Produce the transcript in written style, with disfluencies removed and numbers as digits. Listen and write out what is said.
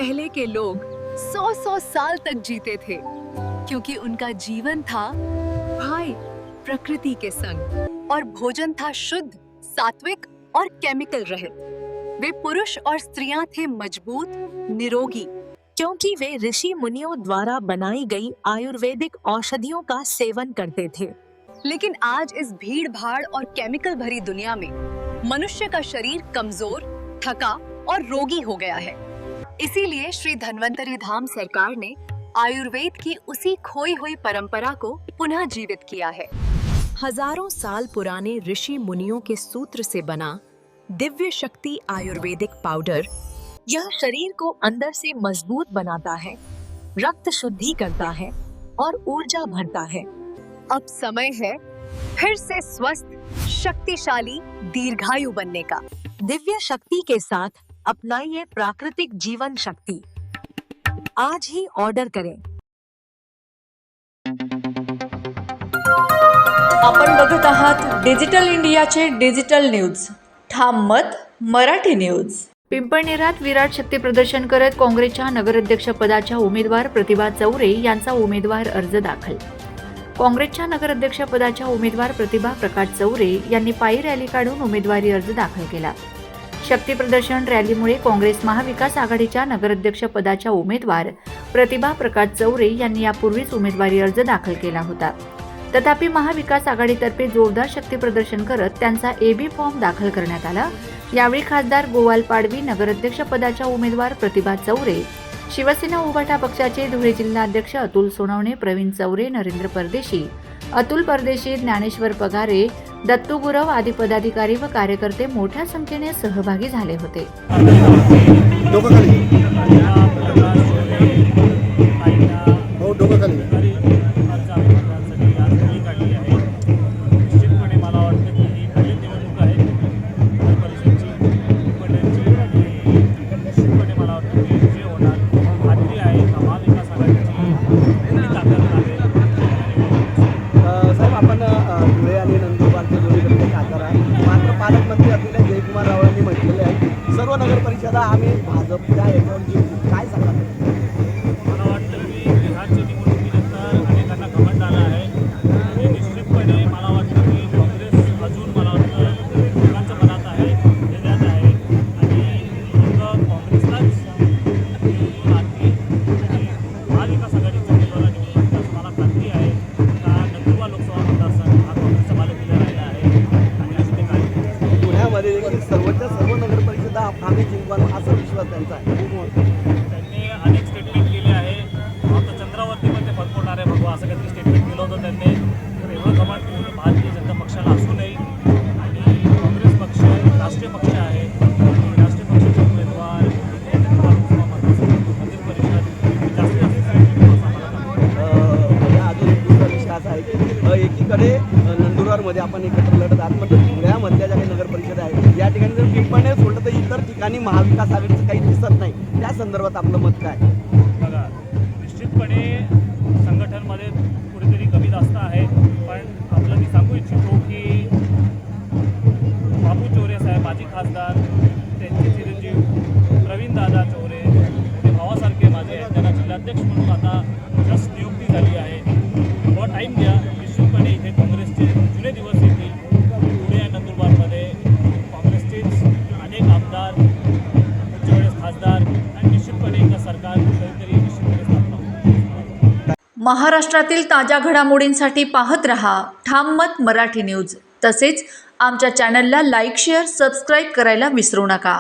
पहले के लोग 100-100 साल तक जीते थे क्योंकि उनका जीवन था भाई प्रकृति के संग और भोजन था शुद्ध, सात्विक और केमिकल रहित। वे पुरुष और स्त्रियां थे मजबूत, निरोगी, क्योंकि वे ऋषि मुनियों द्वारा बनाई गई आयुर्वेदिक औषधियों का सेवन करते थे। लेकिन आज इस भीड़ भाड़ और केमिकल भरी दुनिया में मनुष्य का शरीर कमजोर, थका और रोगी हो गया है। इसीलिए श्री धन्वंतरी धाम सरकार ने आयुर्वेद की उसी खोई हुई परंपरा को पुनः जीवित किया है। हजारों साल पुराने ऋषि मुनियों के सूत्र से बना दिव्य शक्ति आयुर्वेदिक पाउडर यह शरीर को अंदर से मजबूत बनाता है, रक्त शुद्धि करता है और ऊर्जा भरता है। अब समय है फिर से स्वस्थ, शक्तिशाली, दीर्घायु बनने का। दिव्य शक्ति के साथ अपनाइए प्राकृतिक जीवन शक्ति। आज ही ऑर्डर करें। आपण बघत आहात डिजिटल इंडियाचे डिजिटल न्यूज, ठाम मत मराठी न्यूज। पिंपळनेरात विराट शक्ती प्रदर्शन करत काँग्रेसच्या नगराध्यक्षपदाच्या उमेदवार प्रतिभा चौरे यांचा उमेदवार अर्ज दाखल। काँग्रेसच्या नगराध्यक्षपदाच्या उमेदवार प्रतिभा प्रकाश चौरे यांनी पायी रॅली काढून उमेदवारी अर्ज दाखल केला। शक्ती प्रदर्शन रॅलीमुळे काँग्रेस महाविकास आघाडीच्या नगराध्यक्षपदाच्या उमेदवार प्रतिभा प्रकाश चौरे यांनी यापूर्वीच उमेदवारी अर्ज दाखल केला होता। तथापि महाविकास आघाडीतर्फे जोरदार शक्ती प्रदर्शन करत त्यांचा एबी फॉर्म दाखल करण्यात आला। यावेळी खासदार गोवाल पाडवी, नगराध्यक्षपदाच्या उमेदवार प्रतिभा चौरे, शिवसेना उभाटा पक्षाचे धुळे जिल्हाध्यक्ष अतुल सोनवणे, प्रवीण चौरे, नरेंद्र परदेशी, अतुल परदेशी, ज्ञानेश्वर पगारे, दत्तू गुरव आदी पदाधिकारी व कार्यकर्ते मोठ्या संख्येने सहभागी झाले होते। धुळे आणि नंदुरबारचे दोन्ही खासदार आहे। मात्र पालकमंत्री असलेल्या जयकुमार रावळांनी म्हटलेले आहे सर्व नगर परिषदा आम्ही भाजपच्या याच्यावर जिंकू। काय सांगणार? मला वाटतं की बिहारच्या निवडणुकीनंतर अनेकांना घमंड आला आहे आणि निश्चितपणे मला वाटतं की काँग्रेस अजून मला वाटतं लोकांच्या मनात आहे, हृदयात आहे आणि लोक काँग्रेसलाच आधी महाविकास आघाडीच्या उमेदवाराला निवडून असं मला खात्री आहे का नंदुरबार लोकसभा मतदारसंघ हा काँग्रेसचा बालेकिल्ला राहिला आहे आणि असे ते काय पुण्यामध्ये देखील सर्वच्या सर्व नगर परिषदा आम्ही जिंकू असा विश्वास त्यांचा आहे। त्यांनी अनेक स्टेटमेंट केले आहे। आता चंद्रावरती पण ते फरफडणार आहे बघू असं काहीतरी स्टेटमेंट केलं होतं त्यांनी। तर एवढं घमंड भारतीय जनता पक्षाला असू नये आणि काँग्रेस पक्ष राष्ट्रीय पक्ष आहे आणि राष्ट्रीय पक्षाचे उमेदवार मंदिर परिषद या अजून एक दुसरा विषय असा आहे की एकीकडे नंदुरबारमध्ये आपण एकत्र लढत आहात, पण धुळ्यामधल्या ज्या काही नगर परिषदा आहेत या ठिकाणी जर पिंपळनेर सोडलं तर इतर ठिकाणी महाविकास आघाडीचं काही दिसत नाही। त्या संदर्भात आपलं मत काय? बघा, निश्चितपणे संघटनमध्ये कुठेतरी कमी जास्त आहे, पण आपलं मी सांगू इच्छितो की बापू चौरे साहेब माजी खासदार, त्यांचे चिरंजीव प्रवीण दादा चौरे ते भावासारखे माझे आहेत, त्यांना जिल्हाध्यक्ष म्हणून आता जस्ट नियुक्ती झाली आहे। थोडा टाईम द्या, निश्चितपणे इथे काँग्रेसचे जुने दिवस येतील। पुणे आणि नंदुरबारमध्ये काँग्रेसचेच अनेक आमदार, पुढच्या वेळेस खासदार आणि निश्चितपणे एकदा सरकार कधीतरी निश्चितपणे स्थापना होईल। महाराष्ट्रातील ताज्या घडामोडींसाठी पाहत रहा ठाम मत मराठी न्यूज। तसेच आमच्या चॅनलला लाईक, शेअर, सबस्क्राईब करायला विसरू नका।